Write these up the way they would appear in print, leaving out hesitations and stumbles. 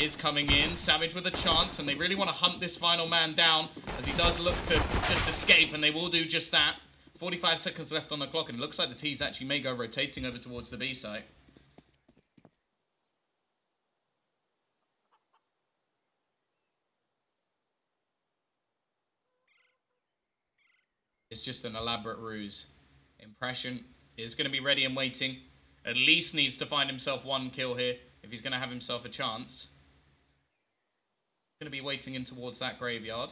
is coming in. Savage with a chance, and they really want to hunt this final man down as he does look to just escape, and they will do just that. 45 seconds left on the clock, and it looks like the T's actually may go rotating over towards the B site. It's just an elaborate ruse. Impression is going to be ready and waiting. At least needs to find himself one kill here if he's going to have himself a chance. Going to be waiting in towards that graveyard.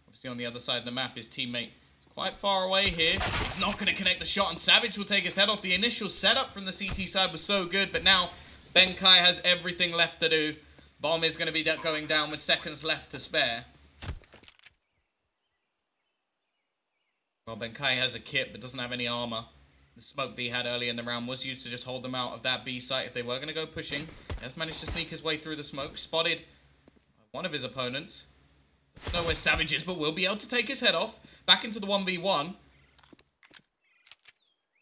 Obviously on the other side of the map, his teammate is quite far away here. He's not going to connect the shot, and Savage will take his head off. The initial setup from the CT side was so good, but now Benkai has everything left to do. Bomb is going to be going down with seconds left to spare. Well, Benkai has a kit, but doesn't have any armor. The smoke that he had early in the round was used to just hold them out of that B site if they were going to go pushing. He has managed to sneak his way through the smoke. Spotted one of his opponents. Don't know where Savage is, but will be able to take his head off. Back into the 1v1. Going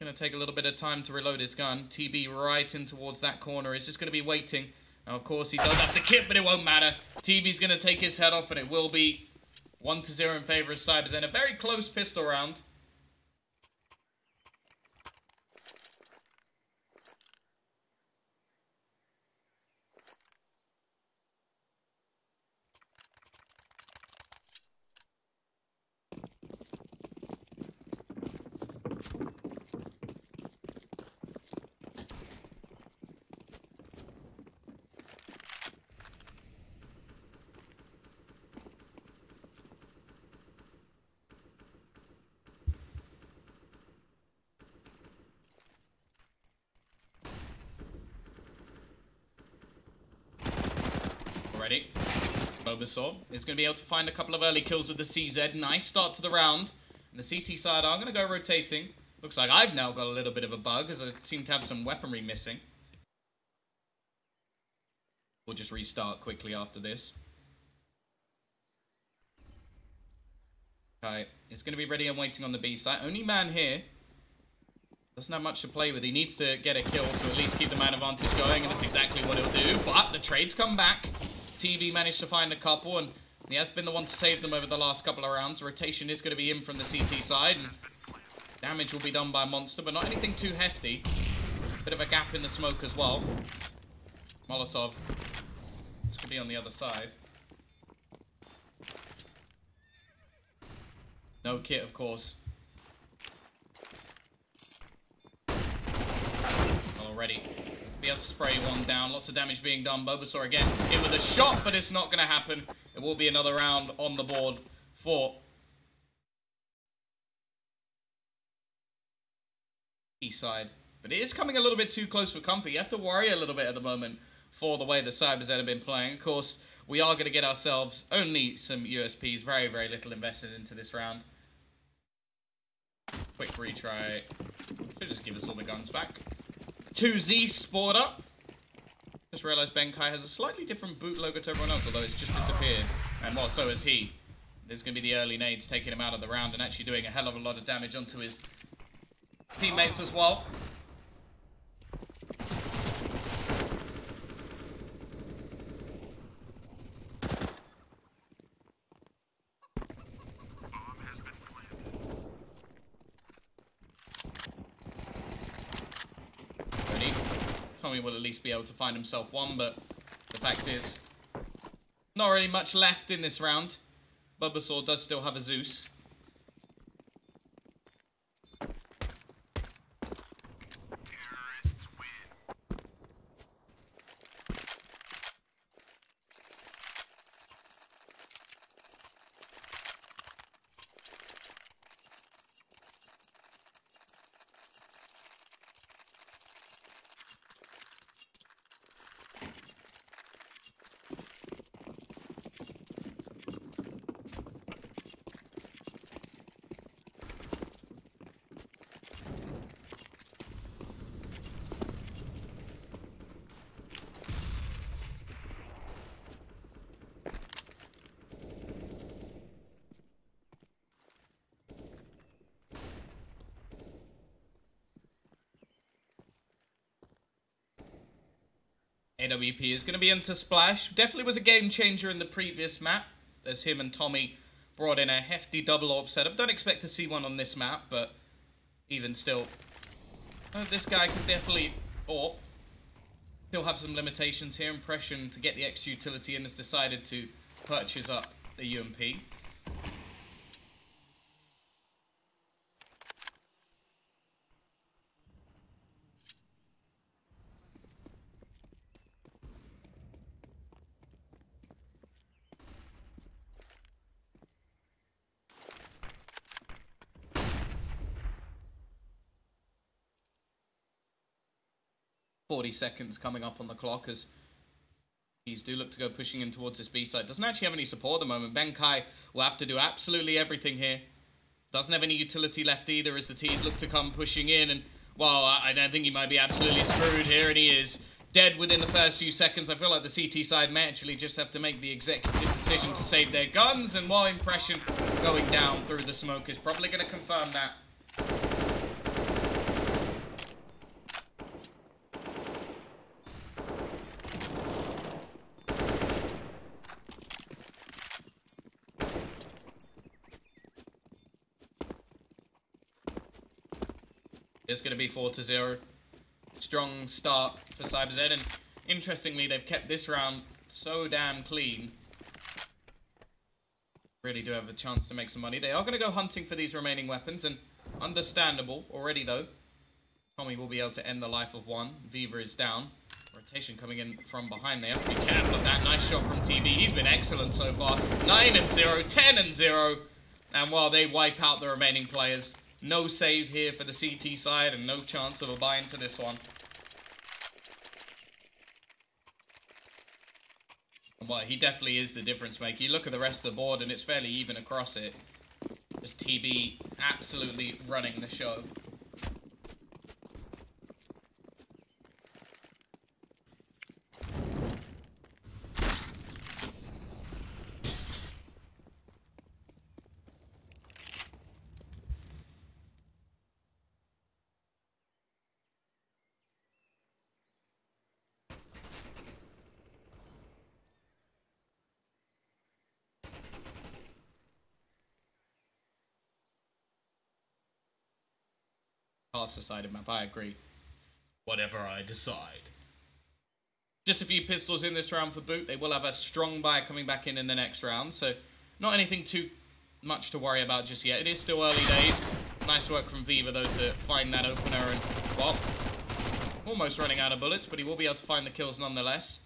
to take a little bit of time to reload his gun. TB right in towards that corner. He's just going to be waiting. Now, of course, he does have the kit, but it won't matter. TB's going to take his head off, and it will be 1-0 in favor of Cyberzen. A very close pistol round. Ready. Bulbasaur is going to be able to find a couple of early kills with the CZ. Nice start to the round. And the CT side are going to go rotating. Looks like I've now got a little bit of a bug, as I seem to have some weaponry missing. We'll just restart quickly after this. Okay, it's going to be ready and waiting on the B site. Only man here. Doesn't have much to play with. He needs to get a kill to at least keep the man advantage going, and that's exactly what he'll do. But the trades come back. TV managed to find a couple, and he has been the one to save them over the last couple of rounds. Rotation is going to be in from the CT side, and damage will be done by Monster, but not anything too hefty. Bit of a gap in the smoke as well. Molotov. This could be on the other side. No kit, of course. Already. Be able to spray one down. Lots of damage being done. Bulbasaur again hit with a shot, but it's not going to happen. It will be another round on the board for East side. But it is coming a little bit too close for comfort. You have to worry a little bit at the moment for the way the Cyberzen have been playing. Of course, we are going to get ourselves only some USPs. Very, very little invested into this round. Quick retry. Should just give us all the guns back. 2Z sport up. Just realized Benkai has a slightly different boot logo to everyone else, although it's just disappeared. And well, so has he. There's going to be the early nades taking him out of the round and actually doing a hell of a lot of damage onto his teammates as well. Tommy will at least be able to find himself one, but the fact is, not really much left in this round. Bulbasaur does still have a Zeus. AWP is going to be into Splash. Definitely was a game changer in the previous map, as him and Tommy brought in a hefty double AWP setup. Don't expect to see one on this map, but even still, this guy can definitely AWP. Still have some limitations here. Impression to get the extra utility in has decided to purchase up the UMP. 40 seconds coming up on the clock as these do look to go pushing in towards this B side. Doesn't actually have any support at the moment. Benkai will have to do absolutely everything here. Doesn't have any utility left either as the T's look to come pushing in. And, well, I don't think he might be absolutely screwed here. And he is dead within the first few seconds. I feel like the CT side may actually just have to make the executive decision to save their guns. And while Impression going down through the smoke is probably going to confirm that. It's going to be 4-0. Strong start for Cyberzen, and interestingly, they've kept this round so damn clean. Really do have a chance to make some money. They are going to go hunting for these remaining weapons, and understandable already, though. Tommy will be able to end the life of one. Viva is down. Rotation coming in from behind. They have to be careful of that. Nice shot from TB. He's been excellent so far. 9-0, 10-0. And while they wipe out the remaining players, no save here for the CT side and no chance of a buy into this one. Well, he definitely is the difference maker. You look at the rest of the board and it's fairly even across it. Just TB absolutely running the show. Decided map, I agree. Whatever I decide. Just a few pistols in this round for Boot. They will have a strong buy coming back in the next round, so not anything too much to worry about just yet. It is still early days. Nice work from Viva, though, to find that opener and, well, almost running out of bullets, but he will be able to find the kills nonetheless.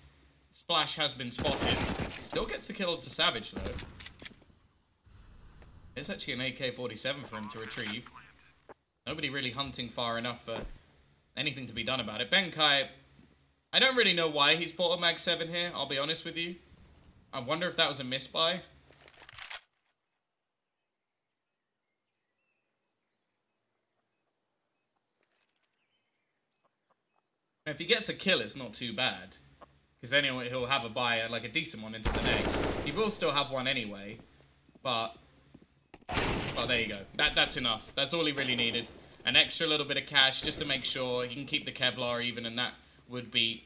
Splash has been spotted. Still gets the kill to Savage, though. It's actually an AK-47 for him to retrieve. Nobody really hunting far enough for anything to be done about it. Benkai, I don't really know why he's bought a Mag 7 here, I'll be honest with you. I wonder if that was a misbuy. If he gets a kill, it's not too bad. Because anyway, he'll have a buy, like a decent one into the next. He will still have one anyway, but... well, there you go. That's enough. That's all he really needed. An extra little bit of cash just to make sure he can keep the Kevlar even, and that would be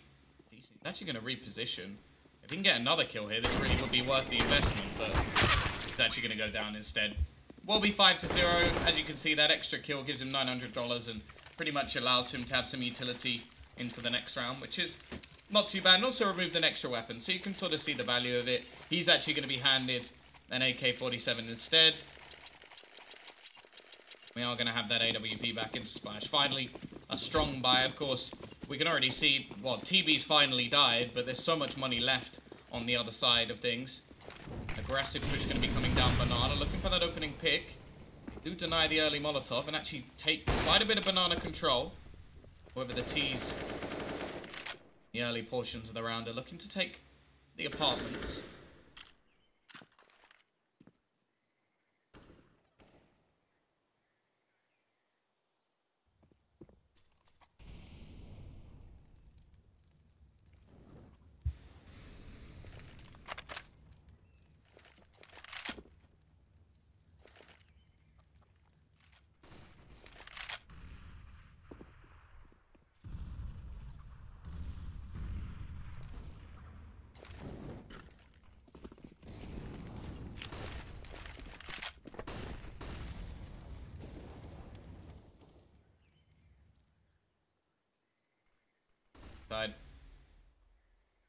decent. He's actually going to reposition. If he can get another kill here, this really would be worth the investment, but he's actually going to go down instead. Will be 5-0. As you can see, that extra kill gives him $900 and pretty much allows him to have some utility into the next round, which is not too bad. And also removed an extra weapon, so you can sort of see the value of it. He's actually going to be handed an AK-47 instead. We are going to have that AWP back into Splash. Finally, a strong buy. Of course, we can already see, well, TB's finally died, but there's so much money left on the other side of things. Aggressive push going to be coming down Banana, looking for that opening pick. They do deny the early Molotov and actually take quite a bit of Banana control. However, the T's, the early portions of the round, are looking to take the apartments.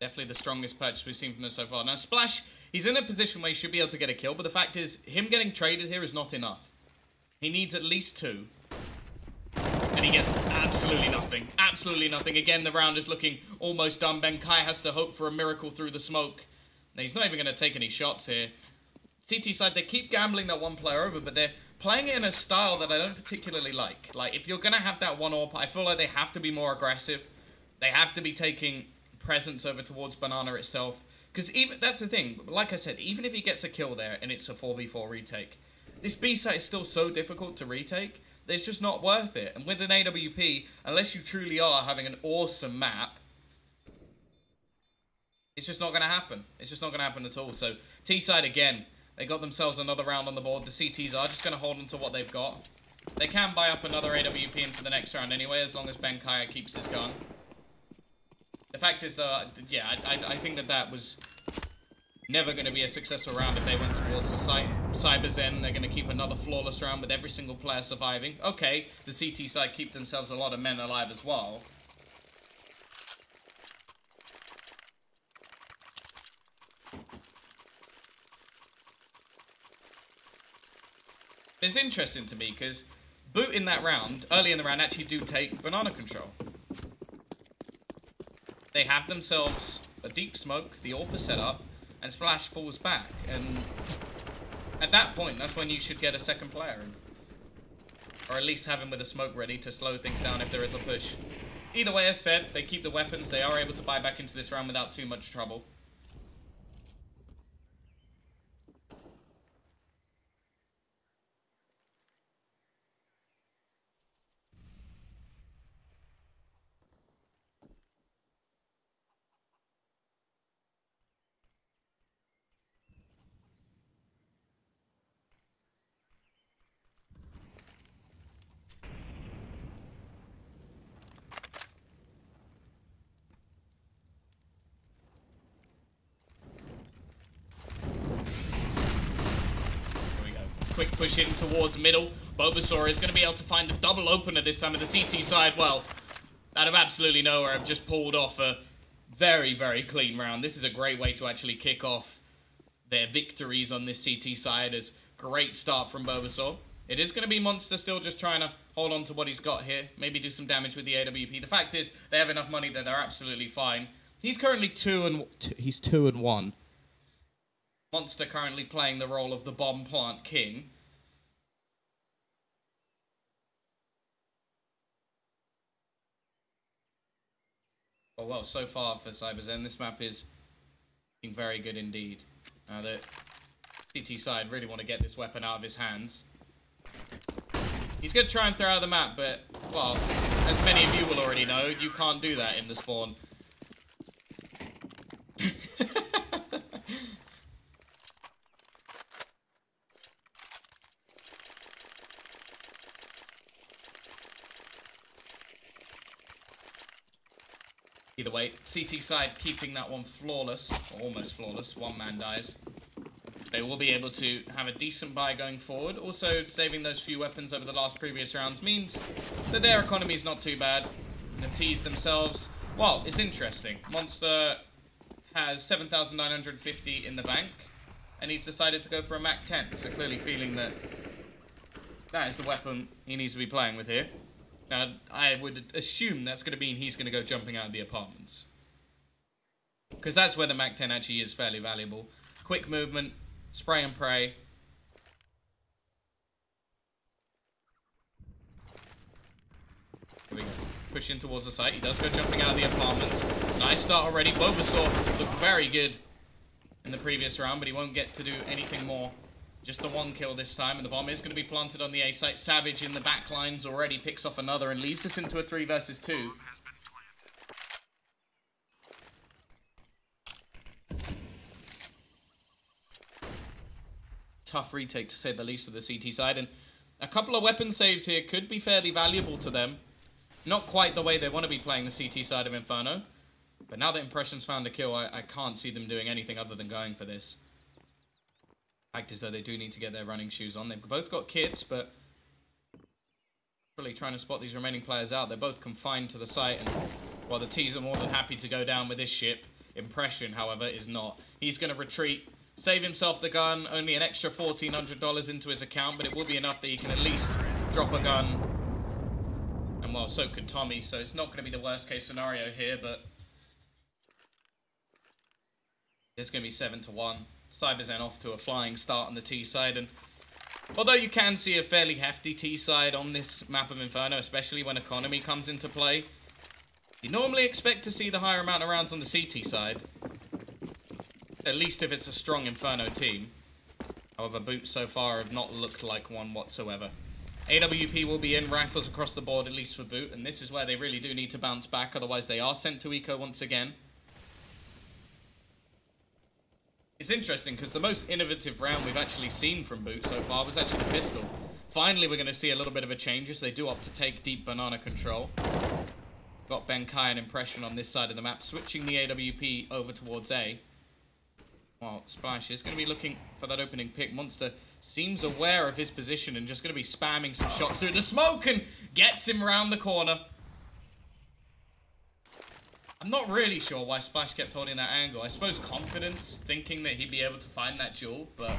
Definitely the strongest purchase we've seen from them so far. Now, Splash, he's in a position where he should be able to get a kill, but the fact is, him getting traded here is not enough. He needs at least 2. And he gets absolutely nothing. Absolutely nothing. Again, the round is looking almost done. Benkai has to hope for a miracle through the smoke. Now, he's not even going to take any shots here. CT side, they keep gambling that one player over, but they're playing it in a style that I don't particularly like. Like, if you're going to have that one AWP, I feel like they have to be more aggressive. They have to be taking presence over towards Banana itself. Because even that's the thing. Like I said, even if he gets a kill there and it's a 4v4 retake, this B site is still so difficult to retake that it's just not worth it. And with an AWP, unless you truly are having an awesome map, it's just not going to happen. It's just not going to happen at all. So, T-side again. They got themselves another round on the board. The CTs are just going to hold on to what they've got. They can buy up another AWP into the next round anyway, as long as Benkai keeps his gun. The fact is, though, yeah, I think that was never going to be a successful round if they went towards the Cyberzen. They're going to keep another flawless round with every single player surviving. Okay, the CT side keep themselves a lot of men alive as well. It's interesting to me because Boot in that round, early in the round, actually do take banana control. They have themselves a deep smoke, the AWP is set up, and Splash falls back. And at that point, that's when you should get a second player in. Or at least have him with a smoke ready to slow things down if there is a push. Either way, as said, they keep the weapons. They are able to buy back into this round without too much trouble. Quick push in towards middle. Bulbasaur is going to be able to find a double opener this time at the CT side. Well, out of absolutely nowhere, I've just pulled off a very, very clean round. This is a great way to actually kick off their victories on this CT side. As great start from Bulbasaur. It is going to be Monster still just trying to hold on to what he's got here. Maybe do some damage with the AWP. The fact is, they have enough money that they're absolutely fine. He's currently 2-1. Monster currently playing the role of the bomb plant king. Oh well, so far for Cyberzen, this map is looking very good indeed. Now the CT side really want to get this weapon out of his hands. He's going to try and throw out the map, but, well, as many of you will already know, you can't do that in the spawn. Either way, CT side keeping that one flawless, or almost flawless. One man dies. They will be able to have a decent buy going forward. Also, saving those few weapons over the last previous rounds means that their economy is not too bad. The T's themselves, well, it's interesting. Monster has 7,950 in the bank, and he's decided to go for a Mac 10. So clearly feeling that that is the weapon he needs to be playing with here. Now, I would assume that's going to mean he's going to go jumping out of the apartments. Because that's where the Mac 10 actually is fairly valuable. Quick movement, spray and pray. Here we go. Push in towards the site. He does go jumping out of the apartments. Nice start already. Bulbasaur looked very good in the previous round, but he won't get to do anything more. Just the one kill this time, and the bomb is going to be planted on the A site. Savage in the back lines already picks off another and leaves us into a 3 versus 2. Tough retake to say the least of the CT side, and a couple of weapon saves here could be fairly valuable to them. Not quite the way they want to be playing the CT side of Inferno, but now that Impression's found a kill, I can't see them doing anything other than going for this. Fact is, though, they do need to get their running shoes on. They've both got kits, but really trying to spot these remaining players out. They're both confined to the site, and while the T's are more than happy to go down with this ship, Impression, however, is not. He's going to retreat, save himself the gun, only an extra $1,400 into his account, but it will be enough that he can at least drop a gun. And well, so could Tommy, so it's not going to be the worst case scenario here, but it's going to be 7-1. Cyberzen off to a flying start on the T side, and although you can see a fairly hefty T side on this map of Inferno, especially when economy comes into play, you normally expect to see the higher amount of rounds on the CT side. At least if it's a strong Inferno team. However, boots so far have not looked like one whatsoever. AWP will be in, rifles across the board, at least for boot, and this is where they really do need to bounce back, otherwise they are sent to eco once again. It's interesting, because the most innovative round we've actually seen from boot so far was actually the pistol. Finally, we're going to see a little bit of a change as they do opt to take deep banana control. Got Benkai and Impression on this side of the map, switching the AWP over towards A. Well, Splash is going to be looking for that opening pick. Monster seems aware of his position and just going to be spamming some shots through the smoke and gets him around the corner. I'm not really sure why Splash kept holding that angle. I suppose confidence, thinking that he'd be able to find that jewel, but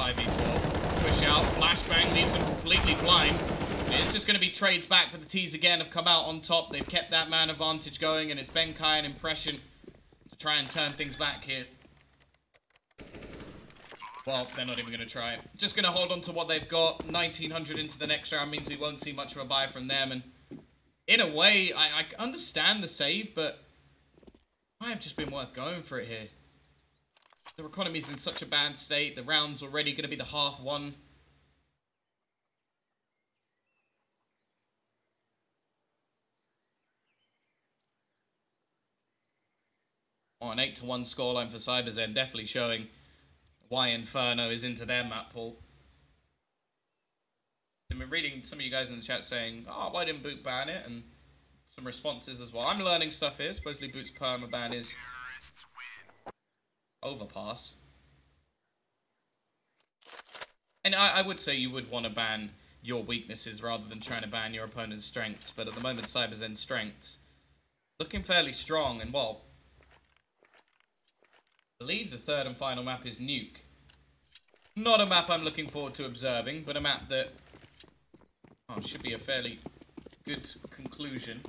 5v4. Push out. Flashbang leaves them completely blind. It's just going to be trades back, but the T's again have come out on top. They've kept that man advantage going, and it's Benkai and Impression to try and turn things back here. Well, they're not even going to try it. Just going to hold on to what they've got. 1,900 into the next round means we won't see much of a buy from them. And in a way, I understand the save, but it might have just been worth going for it here. The economy's in such a bad state. The round's already going to be the half one. Oh, an 8-1 scoreline for Cyberzen, definitely showing why Inferno is into their map pool. I've been reading some of you guys in the chat saying, oh, why didn't Boot ban it? And some responses as well. I'm learning stuff here. Supposedly Boot's perma ban is overpass. And I would say you would want to ban your weaknesses rather than trying to ban your opponent's strengths. But at the moment, Cyberzen's strengths looking fairly strong. And, well, I believe the third and final map is Nuke. Not a map I'm looking forward to observing, but a map that should be a fairly good conclusion.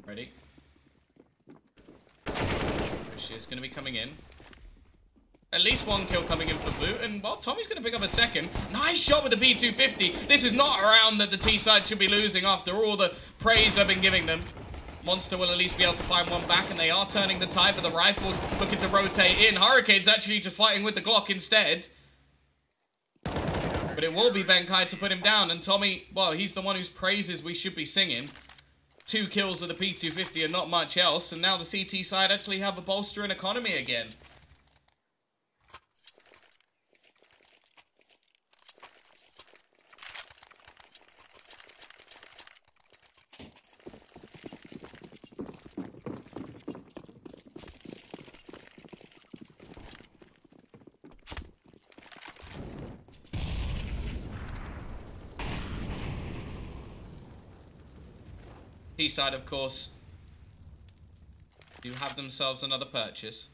Ready? Push is going to be coming in. At least one kill coming in for Boot, and well, Tommy's going to pick up a second. Nice shot with the P250. This is not a round that the T-side should be losing after all the praise I've been giving them. Monster will at least be able to find one back, and they are turning the tide, but the rifles looking to rotate in. Hurricane's actually just fighting with the Glock instead. But it will be Benkai to put him down, and Tommy, well, he's the one whose praises we should be singing. 2 kills with a P250 and not much else, and now the CT side actually have a bolster in economy again. T-side, of course, do have themselves another purchase.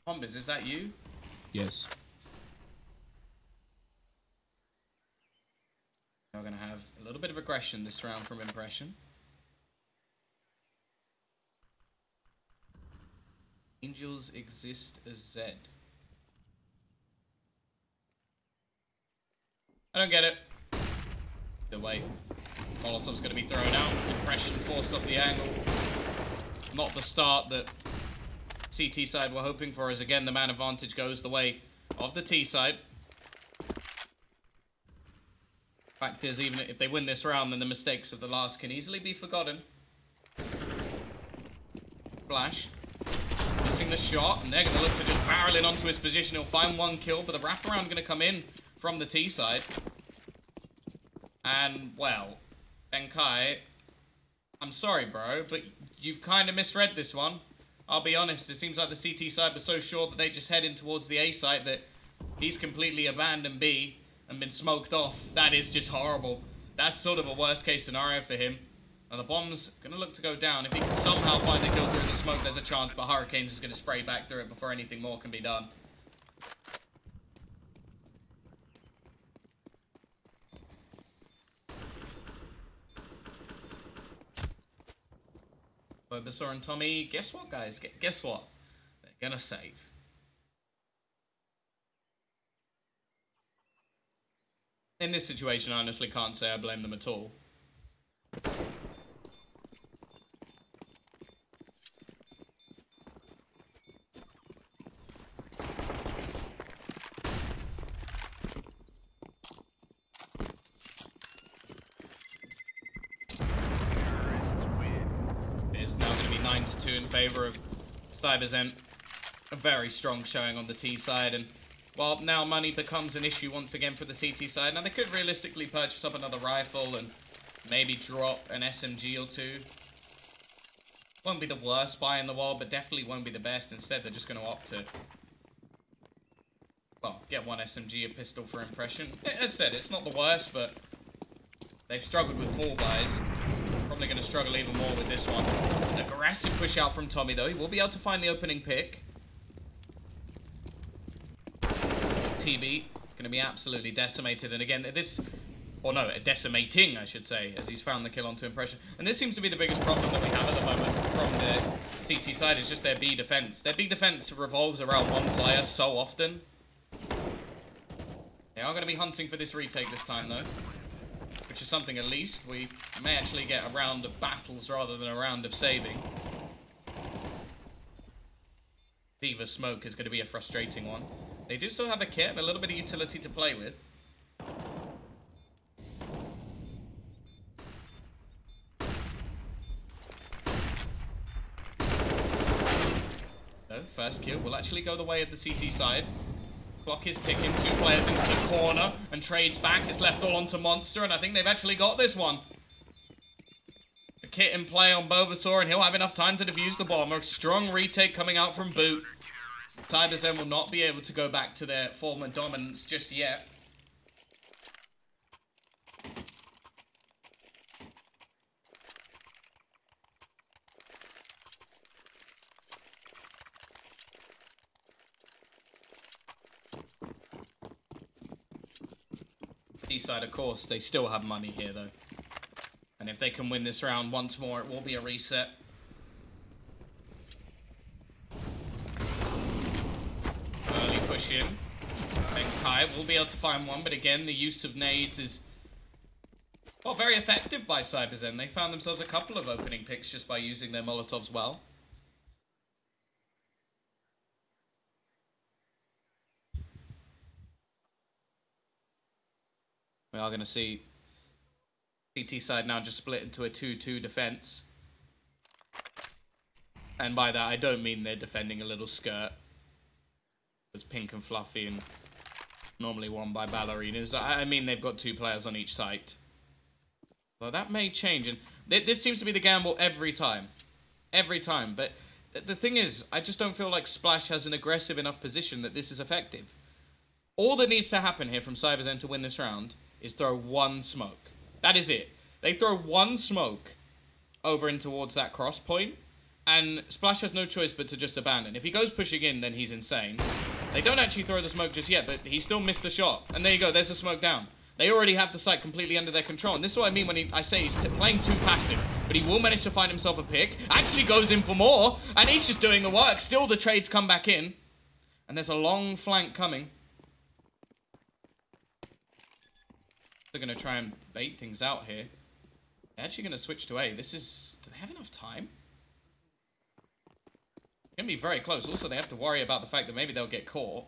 Bombers, is that you? Yes. We're going to have a little bit of aggression this round from Impression. Angels exist as Z. I don't get it. Either way, Molotov's going to be thrown out. Impression forced off the angle. Not the start that CT side were hoping for, as again the man advantage goes the way of the T side. Fact is, even if they win this round, then the mistakes of the last can easily be forgotten. Flash. Missing the shot, and they're going to look to just barrel in onto his position. He'll find one kill, but the wraparound going to come in from the T side. And, well, Benkai, I'm sorry, bro, but you've kind of misread this one. I'll be honest, it seems like the CT side was so sure that they just head in towards the A site that he's completely abandoned B and been smoked off. That is just horrible. That's sort of a worst case scenario for him. Now the bomb's going to look to go down. If he can somehow find a kill through the smoke, there's a chance, but Hurricanes is going to spray back through it before anything more can be done. Bulbasaur and Tommy, guess what, guys? Guess what? They're going to save. In this situation, I honestly can't say I blame them at all. It's now going to be 9-2 in favor of Cyberzen. A very strong showing on the T side, and well, now money becomes an issue once again for the CT side. Now, they could realistically purchase up another rifle and maybe drop an SMG or two. Won't be the worst buy in the world, but definitely won't be the best. Instead, they're just going to opt to, well, get one SMG, a pistol for Impression. As I said, it's not the worst, but they've struggled with full buys. Probably going to struggle even more with this one. An aggressive push out from Tommy, though. He will be able to find the opening pick. TB going to be absolutely decimated, and again this, or no, decimating I should say, as he's found the kill onto Impression. And this seems to be the biggest problem that we have at the moment from the CT side, is just their B defense. Their B defense revolves around one player so often. They are going to be hunting for this retake this time though, which is something at least. We may actually get a round of battles rather than a round of saving. Fever Smoke is going to be a frustrating one. They do still have a kit and a little bit of utility to play with. So, first kill will actually go the way of the CT side. Clock is ticking, 2 players into the corner, and trades back. It's left all onto Monster, and I think they've actually got this one. A kit in play on Bulbasaur, and he'll have enough time to defuse the bomb. A strong retake coming out from Boot. Cyberzen will not be able to go back to their former dominance just yet. T-side, of course, they still have money here, though. And if they can win this round once more, it will be a reset. Push in. Then Kai will be able to find one, but again, the use of nades is, well, very effective by Cyberzen. They found themselves a couple of opening picks just by using their Molotovs well. We are going to see CT side now just split into a 2-2 defense. And by that, I don't mean they're defending a little skirt. It's pink and fluffy and normally won by ballerinas. I mean they've got 2 players on each site. Well, that may change, and this seems to be the gamble every time. Every time, but the thing is, I just don't feel like Splash has an aggressive enough position that this is effective. All that needs to happen here from Cyberzen to win this round is throw one smoke. That is it. They throw one smoke over in towards that cross point, And Splash has no choice but to just abandon. If he goes pushing in, then he's insane. They don't actually throw the smoke just yet, but he still missed the shot. And there you go, there's the smoke down. They already have the site completely under their control. And this is what I mean when I say he's playing too passive. But he will manage to find himself a pick. Actually goes in for more. And he's just doing the work. Still the trades come back in. And there's a long flank coming. They're going to try and bait things out here. They're actually going to switch to A. This is... Do they have enough time? It's going to be very close. Also, they have to worry about the fact that maybe they'll get caught.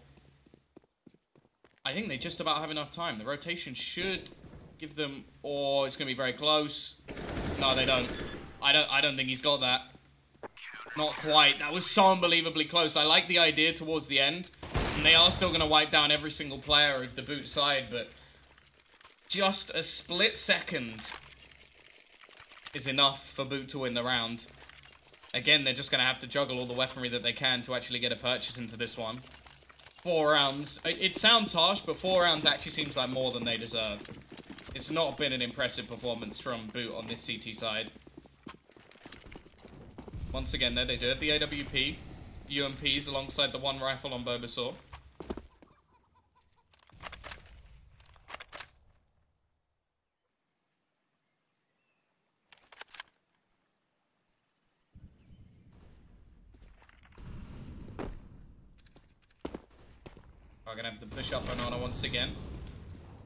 I think they just about have enough time. The rotation should give them... Or it's going to be very close. No, they don't. I don't think he's got that. Not quite. That was so unbelievably close. I like the idea towards the end. And they are still going to wipe down every single player of the boot side, but... Just a split second is enough for Boot to win the round. Again, they're just going to have to juggle all the weaponry that they can to actually get a purchase into this one. 4 rounds. It sounds harsh, but 4 rounds actually seems like more than they deserve. It's not been an impressive performance from Boot on this CT side. Once again, there they do have the AWP, UMPs alongside the 1 rifle on Bulbasaur. We're going to have to push up on Honor once again.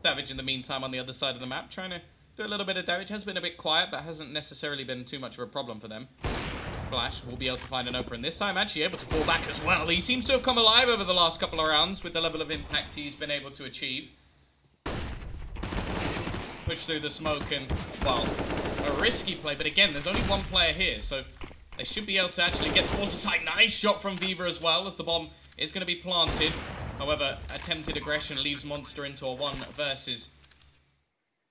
Savage in the meantime on the other side of the map, trying to do a little bit of damage. Has been a bit quiet, but hasn't necessarily been too much of a problem for them. Splash will be able to find an opener this time, actually able to fall back as well. He seems to have come alive over the last couple of rounds with the level of impact he's been able to achieve. Push through the smoke and, well, a risky play. But again, there's only 1 player here, so they should be able to actually get towards the site. Nice shot from Viva as well, as the bomb is going to be planted. However, attempted aggression leaves Monster into a 1 versus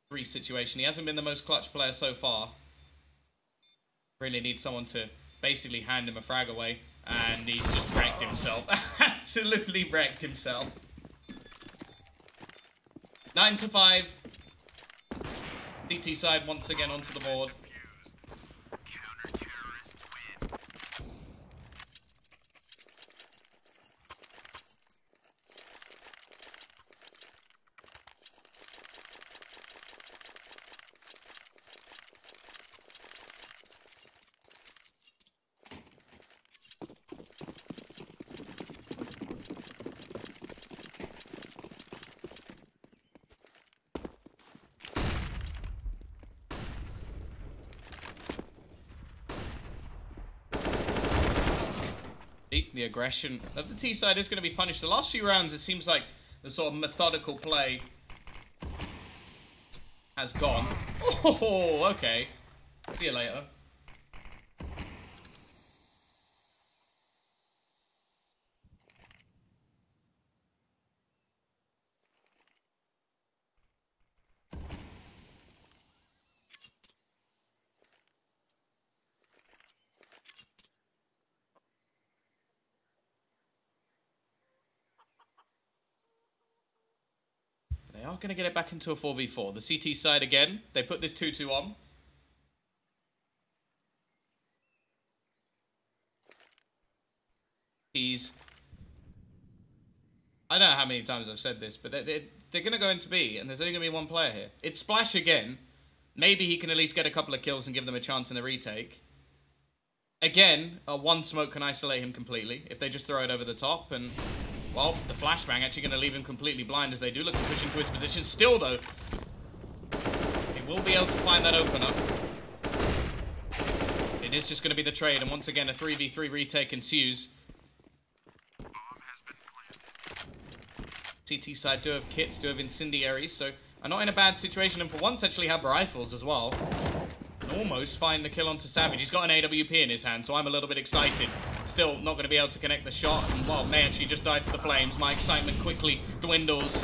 3 situation. He hasn't been the most clutch player so far. Really needs someone to basically hand him a frag away. And he's just wrecked himself. Absolutely wrecked himself. 9-5. CT side once again onto the board. The aggression of the T side is going to be punished. The last few rounds, it seems like the sort of methodical play has gone. Oh, okay. See you later. They are going to get it back into a 4v4. The CT side again. They put this 2-2 on. I don't know how many times I've said this, but they're going to go into B, and there's only going to be 1 player here. It's Splash again. Maybe he can at least get a couple of kills and give them a chance in the retake. Again, a 1 smoke can isolate him completely if they just throw it over the top, and... Well, the flashbang actually going to leave him completely blind as they do look to push into his position. Still, though, he will be able to find that opener. It is just going to be the trade, and once again, a 3v3 retake ensues. CT side do have kits, do have incendiaries, so are not in a bad situation, and for once actually have rifles as well. Almost find the kill onto Savage. He's got an AWP in his hand, so I'm a little bit excited. Still not going to be able to connect the shot, and well, may actually just died for the flames. My excitement quickly dwindles.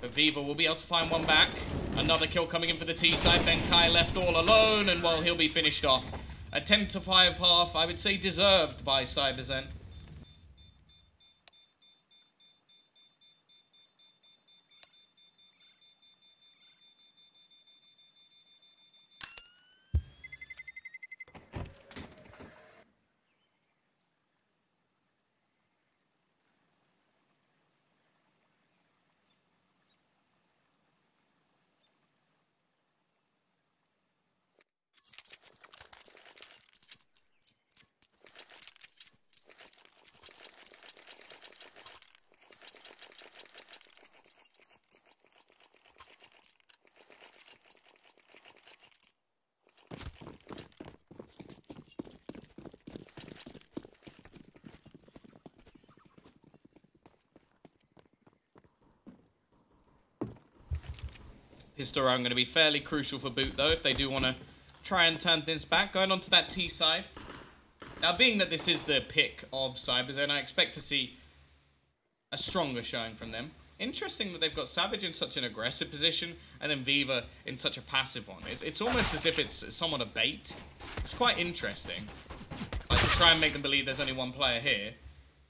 But Viva will be able to find 1 back. Another kill coming in for the T side. Ben Kai left all alone, and well, he'll be finished off. A 10-5 half, I would say deserved by Cyberzen. Pistol round going to be fairly crucial for Boot, though, if they do want to try and turn things back. Going on to that T side. Now, being that this is the pick of Cyberzen, I expect to see a stronger showing from them. Interesting that they've got Savage in such an aggressive position and then Viva in such a passive one. It's almost as if it's somewhat a bait. It's quite interesting. Like, to try and make them believe there's only one player here.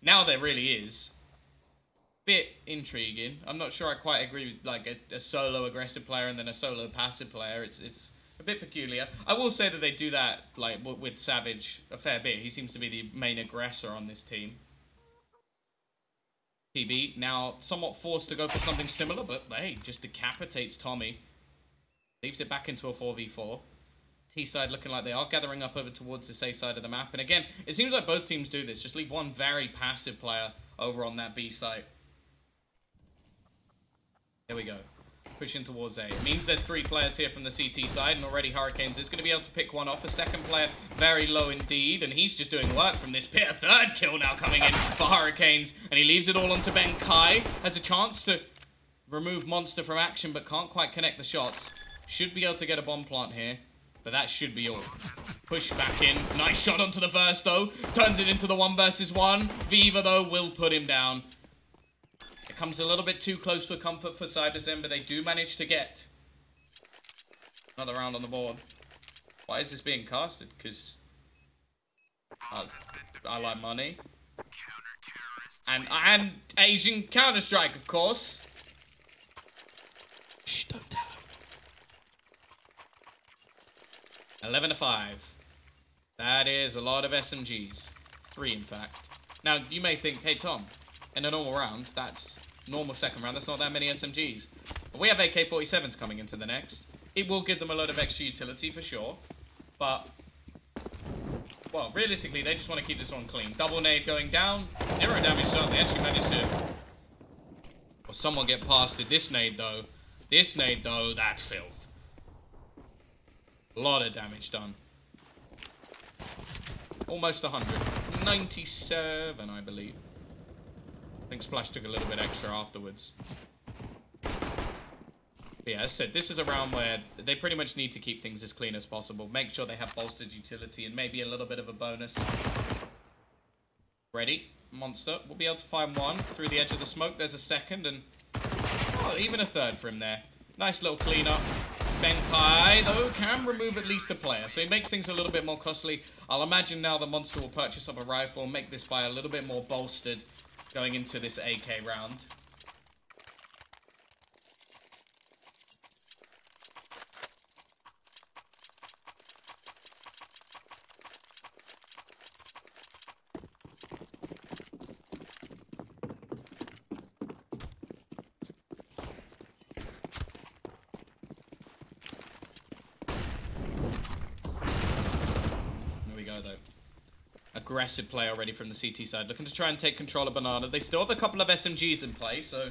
Now there really is. Bit intriguing. I'm not sure I quite agree with, like, a solo aggressive player and then a solo passive player. It's a bit peculiar. I will say that they do that, like, with Savage a fair bit. He seems to be the main aggressor on this team. TB now somewhat forced to go for something similar, but hey, just decapitates Tommy. Leaves it back into a 4v4. T-side looking like they are gathering up over towards the A side of the map. And again, it seems like both teams do this. Just leave one very passive player over on that B site. There we go. Pushing towards A. It means there's 3 players here from the CT side, and already Hurricanes is going to be able to pick one off. A second player, very low indeed, and he's just doing work from this pit. A third kill now coming in for Hurricanes, and he leaves it all onto Ben Kai. Has a chance to remove Monster from action, but can't quite connect the shots. Should be able to get a bomb plant here, but that should be all. Push back in. Nice shot onto the first, though. Turns it into the 1 versus 1. Viva, though, will put him down. It comes a little bit too close for comfort for Cyberzen, but they do manage to get another round on the board. Why is this being casted? Because I like money. And Asian Counter-Strike, of course. Shh, don't tell him. 11-5. That is a lot of SMGs. 3, in fact. Now, you may think, hey, Tom, in a normal round, that's normal second round, that's not that many SMGs. But we have AK-47s coming into the next. It will give them a load of extra utility for sure. But, well, realistically, they just want to keep this one clean. Double nade going down, 0 damage done. They actually managed to, well, someone get past it. This nade, though, that's filth. A lot of damage done. Almost 100. 97, I believe. I think Splash took a little bit extra afterwards. But yeah, as I said, this is a round where they pretty much need to keep things as clean as possible. Make sure they have bolstered utility and maybe a little bit of a bonus. Ready. Monster will be able to find one through the edge of the smoke. There's a second and, oh, even a third for him there. Nice little cleanup. Ben Kai, though, can remove at least a player, so he makes things a little bit more costly. I'll imagine now the Monster will purchase up a rifle and make this buy a little bit more bolstered going into this AK round. Though. Aggressive play already from the CT side, looking to try and take control of Banana. They still have a couple of SMGs in play, so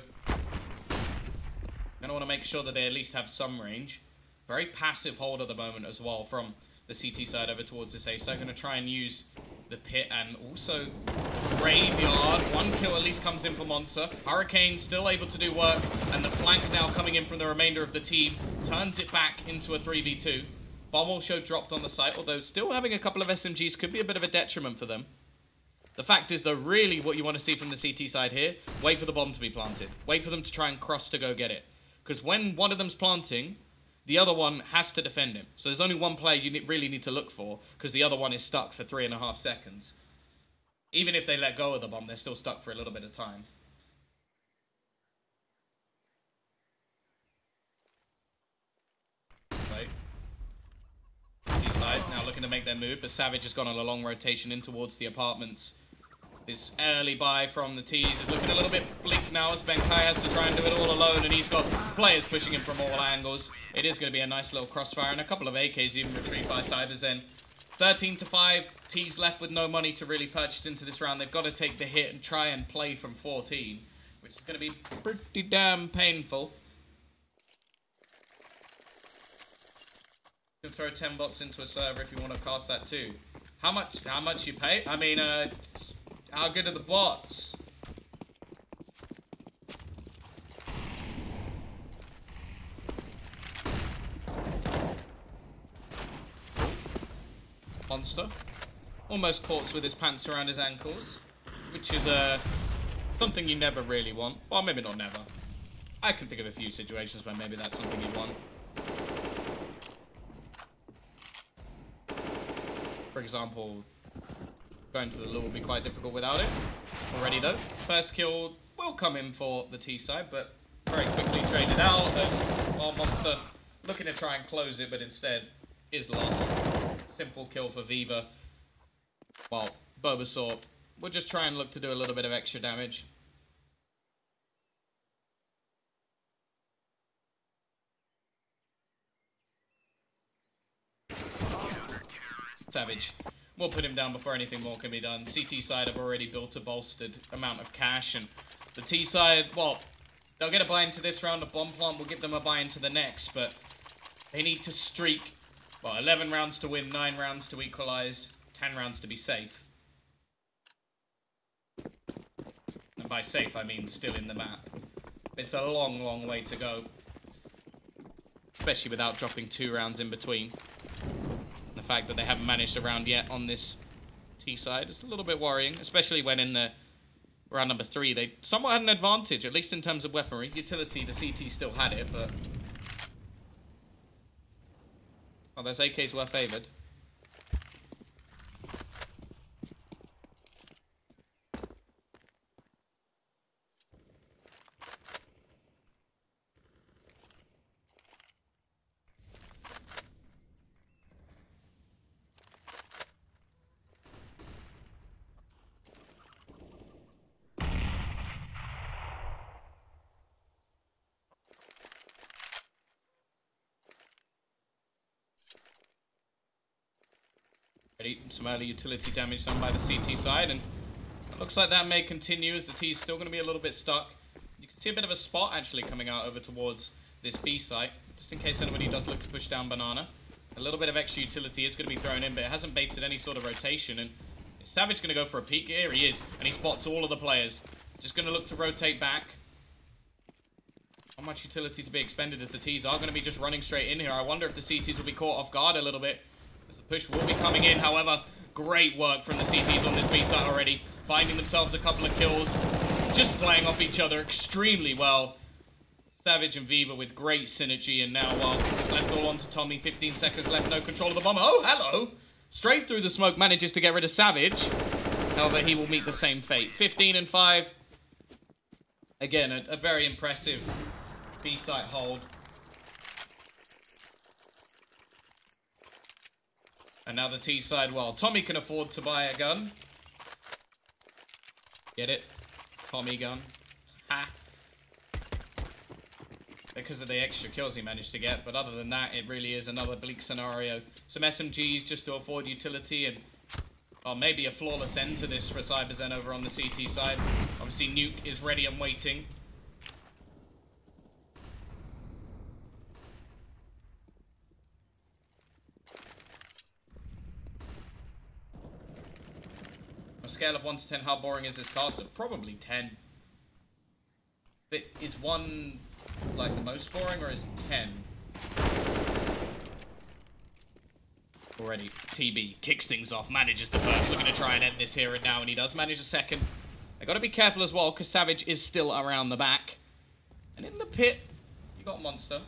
gonna want to make sure that they at least have some range. Very passive hold at the moment as well from the CT side over towards this A side. Gonna try and use the pit and also the graveyard. 1 kill at least comes in for Monster. Hurricane still able to do work, and the flank now coming in from the remainder of the team turns it back into a 3v2. Bomb also dropped on the site, although still having a couple of SMGs could be a bit of a detriment for them. The fact is, though, really what you want to see from the CT side here, wait for the bomb to be planted. Wait for them to try and cross to go get it. Because when one of them's planting, the other one has to defend him. So there's only one player you really need to look for, because the other one is stuck for 3.5 seconds. Even if they let go of the bomb, they're still stuck for a little bit of time. Now looking to make their move, but Savage has gone on a long rotation in towards the apartments. This early buy from the T's is looking a little bit bleak now as Ben Kai has to try and do it all alone, and he's got players pushing him from all angles. It is going to be a nice little crossfire, and a couple of AKs even retrieved by Cyberzen. 13-5, T's left with no money to really purchase into this round. They've got to take the hit and try and play from 14, which is going to be pretty damn painful. You can throw 10 bots into a server if you want to cast that too. How much you pay? I mean, how good are the bots? monster. Almost caught with his pants around his ankles, which is something you never really want. Well, maybe not never. I can think of a few situations where maybe that's something you want. For example, going to the lure will be quite difficult without it. Already though, first kill will come in for the T side, but very quickly traded out. Our monster looking to try and close it, but instead is lost. Simple kill for Viva. Well, Bulbasaur will just try and look to do a little bit of extra damage. Savage. We'll put him down before anything more can be done. CT side have already built a bolstered amount of cash, and the T side, well, they'll get a buy into this round. A bomb plant will give them a buy into the next, but they need to streak, well, 11 rounds to win, 9 rounds to equalize, 10 rounds to be safe. And by safe, I mean still in the map. It's a long, long way to go, especially without dropping 2 rounds in between. The fact that they haven't managed a round yet on this T side is a little bit worrying, especially when in the round number 3 they somewhat had an advantage, at least in terms of weaponry. Utility, the CT still had it, but well, those AKs were favored. Some early utility damage done by the CT side, and it looks like that may continue as the T's still going to be a little bit stuck. You can see a bit of a spot actually coming out over towards this B site, just in case anybody does look to push down Banana. A little bit of extra utility is going to be thrown in, but it hasn't baited any sort of rotation, and is Savage going to go for a peek? Here he is, and he spots all of the players. Just going to look to rotate back. Not much utility to be expended as the T's are going to be just running straight in here. I wonder if the CTs will be caught off guard a little bit, as the push will be coming in. However, great work from the CTs on this B side already. Finding themselves a couple of kills. Just playing off each other extremely well. Savage and Viva with great synergy. And now, well, it's left all on to Tommy. 15 seconds left, no control of the bomb. Oh, hello! Straight through the smoke, manages to get rid of Savage. However, he will meet the same fate. 15 and 5. Again, a very impressive B site hold. And now the T side, well, Tommy can afford to buy a gun. Get it? Tommy gun. Ha! Because of the extra kills he managed to get, but other than that, it really is another bleak scenario. Some SMGs just to afford utility, and well, maybe a flawless end to this for Cyberzen over on the CT side. Obviously, Nuke is ready and waiting. On a scale of 1 to 10, how boring is this castle? Probably 10. But is 1 like the most boring, or is 10? Already, TB kicks things off, manages the first, looking to try and end this here and now, and he does manage a second. They got to be careful as well, because Savage is still around the back. And in the pit, you got Monster.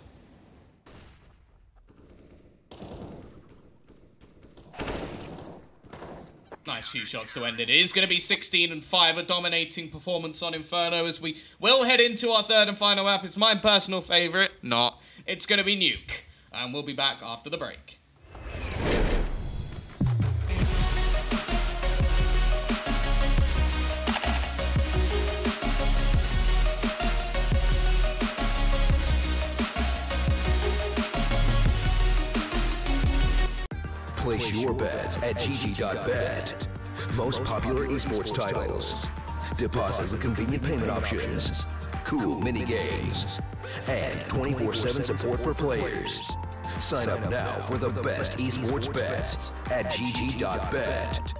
Nice few shots to end it. It is going to be 16 and 5, a dominating performance on Inferno as we will head into our third and final map. It's my personal favourite. Not. It's going to be Nuke. And we'll be back after the break. Place your bets at gg.bet. Most popular esports titles. Deposit with convenient payment options. Cool mini games. And 24/7 support for players. Sign up now for the best esports bets at gg.bet.